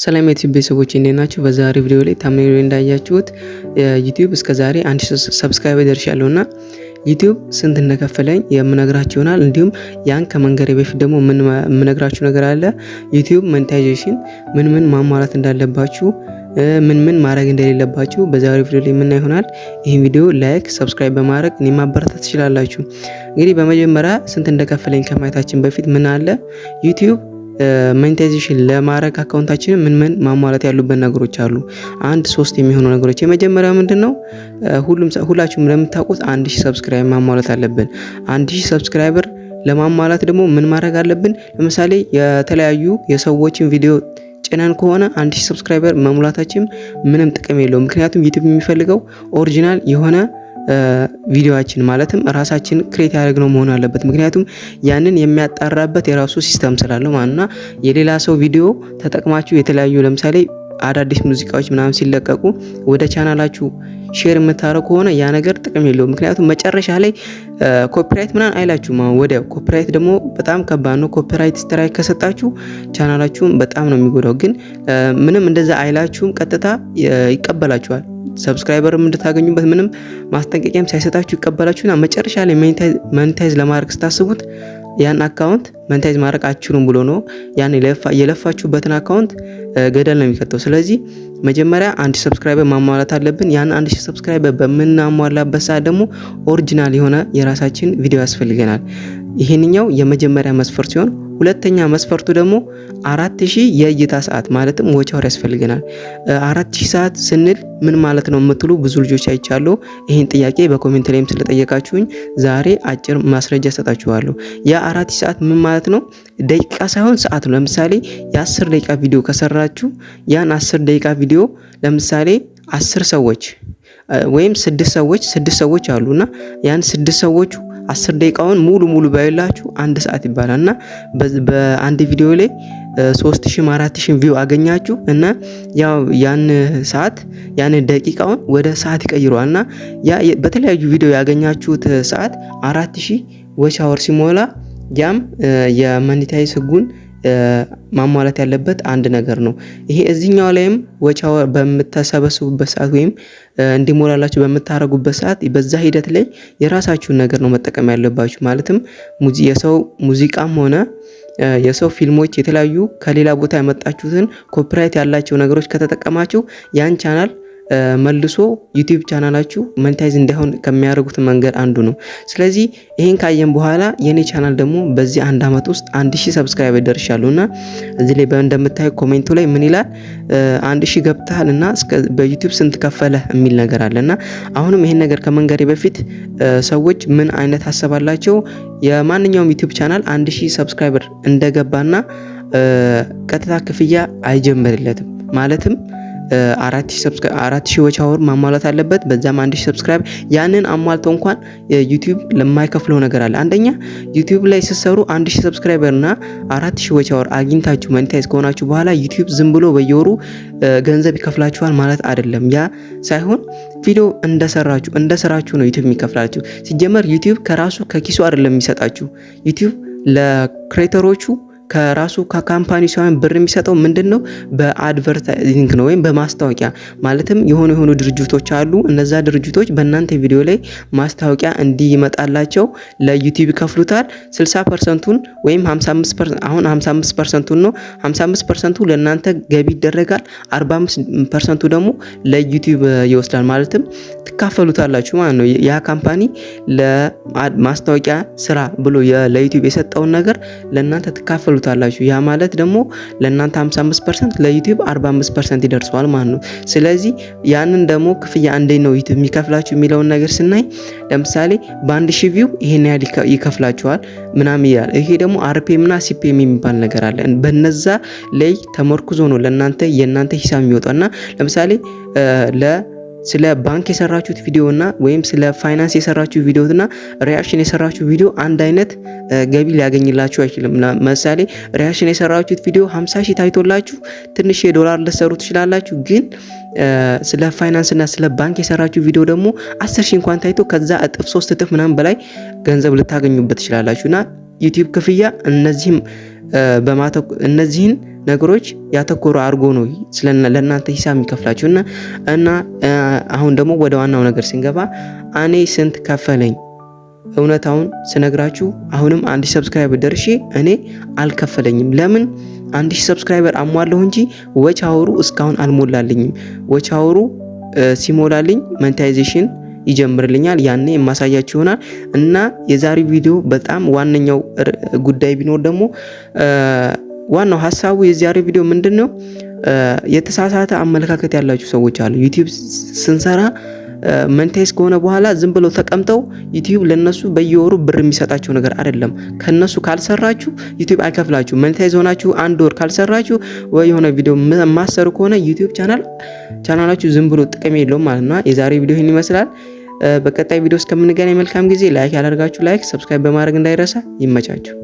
ሰላም የዩቲዩብ ቤተሰቦች እንዴት ናችሁ? በዛሬ ቪዲዮ ላይ ታምኔል ላይ እንዳያችሁት ዩቲዩብ እስከዛሬ 1000 ሰብስክራይበር ደርሻለሁና ዩቲዩብ ስንት እንደከፈለኝ የምነግራችሁ ይሆናል። እንዲሁም ያን ከመንገሬ በፊት ደግሞ ምን የምነግራችሁ ነገር አለ። ዩቲዩብ ሞኔታይዜሽን ምን ማሟላት እንዳለባችሁ ምን ማድረግ እንደሌለባችሁ በዛሬው ቪዲዮ ላይ የምናይ ይሆናል። ይህን ቪዲዮ ላይክ፣ ሰብስክራይብ በማድረግ እኔ ማበረታታት ትችላላችሁ። እንግዲህ በመጀመሪያ ስንት እንደከፈለኝ ከማየታችን በፊት ምን አለ ዩቲዩብ ሞኔታይዜሽን ለማድረግ አካውንታችንን ምን ማሟላት ያሉበት ነገሮች አሉ። 3 የሚሆኑ ነገሮች። የመጀመሪያው ምንድነው? ሁላችሁም ለምታውቁት 1000 ሰብስክራይብ ማሟላት አለብን። 1000 ሰብስክራይበር ለማሟላት ደግሞ ምን ማድረግ አለብን? ለምሳሌ የተለያዩ የሰዎችን ቪዲዮ ጭነን ከሆነ 1000 ሰብስክራይበር መሙላታችን ምንም ጥቅም የለውም። ምክንያቱም ዩቲዩብ የሚፈልገው ኦሪጂናል የሆነ ቪዲዮአችን ማለትም ራሳችን ክሬት ያደረግነው መሆን አለበት። ምክንያቱም ያንን የሚያጣራበት የራሱ ሲስተም ስላለው ማለትና የሌላ ሰው ቪዲዮ ተጠቅማችሁ የተለያዩ ለምሳሌ አዳዲስ ሙዚቃዎች ምናምን ሲለቀቁ ወደ ቻናላችሁ ሼር የምታረጉ ከሆነ ያ ነገር ጥቅም የለውም። ምክንያቱም መጨረሻ ላይ ኮፒራይት ምናምን አይላችሁም። ወደ ኮፒራይት ደግሞ በጣም ከባድ ነው። ኮፒራይት ስትራይክ ከሰጣችሁ ቻናላችሁን በጣም ነው የሚጎዳው። ግን ምንም እንደዛ አይላችሁም፣ ቀጥታ ይቀበላችኋል። ሰብስክራይበር እንድታገኙበት ምንም ማስጠንቀቂያም ሳይሰጣችሁ ይቀበላችሁና መጨረሻ ላይ ሞኔታይዝ ለማድረግ ስታስቡት ያን አካውንት ሞኔታይዝ ማድረግ አትችሉም ብሎ ነው ያን የለፋችሁበትን አካውንት ገደል ነው የሚከተው። ስለዚህ መጀመሪያ 1000 ሰብስክራይበር ማሟላት አለብን። ያን 1000 ሰብስክራይበር በምናሟላበት ሰዓት ደግሞ ኦሪጂናል የሆነ የራሳችን ቪዲዮ ያስፈልገናል። ይሄንኛው የመጀመሪያ መስፈርት ሲሆን ሁለተኛ መስፈርቱ ደግሞ 4000 የእይታ ሰዓት ማለትም ዎች አወር ያስፈልገናል። 4000 ሰዓት ስንል ምን ማለት ነው የምትሉ ብዙ ልጆች አይቻለሁ። ይሄን ጥያቄ በኮሜንት ላይም ስለጠየቃችሁኝ ዛሬ አጭር ማስረጃ ሰጣችኋለሁ። ያ 4000 ሰዓት ምን ማለት ነው? ደቂቃ ሳይሆን ሰዓት ነው። ለምሳሌ የ10 ደቂቃ ቪዲዮ ከሰራችሁ ያን 10 ደቂቃ ቪዲዮ ለምሳሌ 10 ሰዎች ወይም 6 ሰዎች አሉና ያን 6 ሰዎች 10 ደቂቃውን ሙሉ ባይላችሁ 1 ሰዓት ይባላል። እና በአንድ ቪዲዮ ላይ 3000 4000 ቪው አገኛችሁ እና ያው ያን ሰዓት ያን ደቂቃውን ወደ ሰዓት ይቀይረዋል። እና ያ በተለያዩ ቪዲዮ ያገኛችሁት ሰዓት 4000 ዎች አወር ሲሞላ ያም የሞኔታይዝ ህጉን ማሟላት ያለበት አንድ ነገር ነው። ይሄ እዚህኛው ላይም ዎች አወር በመተሰበሰቡበት ሰዓት ወይም እንዲሞላላችሁ በመታረጉበት ሰዓት በዛ ሂደት ላይ የራሳችሁን ነገር ነው መጠቀም ያለባችሁ። ማለትም የሰው ሙዚቃም ሆነ የሰው ፊልሞች የተለያዩ ከሌላ ቦታ ያመጣችሁትን ኮፒራይት ያላቸው ነገሮች ከተጠቀማችሁ ያን ቻናል መልሶ ዩቲዩብ ቻናላችሁ ሞኔታይዝ እንዳይሆን ከሚያደርጉት መንገድ አንዱ ነው። ስለዚህ ይሄን ካየን በኋላ የኔ ቻናል ደግሞ በዚህ 1 አመት ውስጥ 1000 ሰብስክራይበር ደርሻለሁና እዚህ ላይ እንደምታዩ ኮሜንቱ ላይ ምን ይላል 1000 ገብተሃልና በዩቲዩብ ስንት ከፈለ የሚል ነገር አለና አሁንም ይሄን ነገር ከመንገሬ በፊት ሰዎች ምን አይነት ሀሳብ አላቸው? የማንኛውም ዩቲዩብ ቻናል 1000 ሰብስክራይበር እንደገባና ቀጥታ ክፍያ አይጀምርለትም። ማለትም 4000 ዎች አወር ማሟላት አለበት። በዛም 1000 ሰብስክራይብ ያንን አሟልቶ እንኳን ዩቲዩብ ለማይከፍለው ነገር አለ። አንደኛ ዩቲዩብ ላይ ስትሰሩ 1000 ሰብስክራይበር እና 4000 ዎች አወር አግኝታችሁ ሞኔታይዝ ከሆናችሁ በኋላ ዩቲዩብ ዝም ብሎ በየወሩ ገንዘብ ይከፍላችኋል ማለት አይደለም። ያ ሳይሆን ቪዲዮ እንደሰራችሁ ነው ዩቲዩብ የሚከፍላችሁ። ሲጀመር ዩቲዩብ ከራሱ ከኪሱ አይደለም የሚሰጣችሁ። ዩቲዩብ ለክሬተሮቹ ከራሱ ከካምፓኒ ሳይሆን ብር የሚሰጠው ምንድነው? በአድቨርታይዚንግ ነው ወይም በማስታወቂያ። ማለትም የሆኑ ድርጅቶች አሉ። እነዛ ድርጅቶች በእናንተ ቪዲዮ ላይ ማስታወቂያ እንዲመጣላቸው ለዩቲዩብ ይከፍሉታል። 60%ን ወይም 55% አሁን 55%ን ነው 55%ቱ ለእናንተ ገቢ ይደረጋል። 45%ቱ ደግሞ ለዩቲዩብ ይወስዳል። ማለትም ትካፈሉታላችሁ ማለት ነው። ያ ካምፓኒ ለማስታወቂያ ስራ ብሎ ለዩቲዩብ የሰጠውን ነገር ለእናንተ ትካፈሉታላችሁ። ያ ማለት ደግሞ ለእናንተ 55% ለዩቲዩብ 45% ይደርሰዋል ማለት ነው። ስለዚህ ያንን ደግሞ ክፍያ እንዴት ነው ዩቲዩብ የሚከፍላችሁ የሚለውን ነገር ስናይ ለምሳሌ በ1000 ቪው ይሄን ያህል ይከፍላችኋል ምናምን ይላል። ይሄ ደግሞ አርፒኤም እና ሲፒኤም የሚባል ነገር አለ። በነዛ ላይ ተመርኩዞ ነው የእናንተ ሂሳብ የሚወጣና ለምሳሌ ስለ ባንክ የሰራችሁት ቪዲዮና ወይም ስለ ፋይናንስ የሰራችሁት ቪዲዮና ሪአክሽን የሰራችሁት ቪዲዮ አንድ አይነት ገቢ ሊያገኝላችሁ አይችልም። ለምሳሌ ሪአክሽን የሰራችሁት ቪዲዮ 50,000 ታይቶላችሁ ትንሽ $1 ልትሰሩ ትችላላችሁ። ግን ስለ ፋይናንስ እና ስለ ባንክ የሰራችሁ ቪዲዮ ደግሞ 10,000 እንኳን ታይቶ ከዛ እጥፍ 3 እጥፍ ምናምን በላይ ገንዘብ ልታገኙበት ትችላላችሁና ዩቲዩብ ክፍያ እነዚህን ነገሮች ያተኮረ አድርጎ ነው ለእናንተ ሂሳብ የሚከፍላችሁ እና አሁን ደግሞ ወደ ዋናው ነገር ስንገባ እኔ ስንት ከፈለኝ እውነታውን ስነግራችሁ አሁንም 1000 ሰብስክራይበር ደርሼ እኔ አልከፈለኝም። ለምን 1000 ሰብስክራይበር አሟለሁ እንጂ ዎች አወሩ እስካሁን አልሞላልኝም። ዎች አወሩ ሲሞላልኝ ሞኔታይዜሽን ይጀምርልኛል። ያኔ የማሳያችሁ ይሆናል። እና የዛሬው ቪዲዮ በጣም ዋነኛው ጉዳይ ቢኖር ደግሞ ዋናው ሐሳቡ የዛሬው ቪዲዮ ምንድነው? የተሳሳተ አመለካከት ያላችሁ ሰዎች አሉ። ዩቲዩብ ስንሰራ ሞኔታይዝ ከሆነ በኋላ ዝም ብለው ተቀምጠው ዩቲዩብ ለነሱ በየወሩ ብር የሚሰጣቸው ነገር አይደለም። ከነሱ ካልሰራችሁ ዩቲዩብ አይከፍላችሁ። ሞኔታይዝ ሆናችሁ 1 ወር ካልሰራችሁ ወይ የሆነ ቪዲዮ ማሰሩ ከሆነ ዩቲዩብ ቻናላችሁ ዝም ብሎ ጥቅም የለውም ማለት ነው። የዛሬ ቪዲዮ ይህን ይመስላል። በቀጣይ ቪዲዮ እስከምንገናኝ መልካም ጊዜ። ላይክ ያላደርጋችሁ ላይክ፣ ሰብስክራይብ በማድረግ እንዳይረሳ። ይመቻችሁ።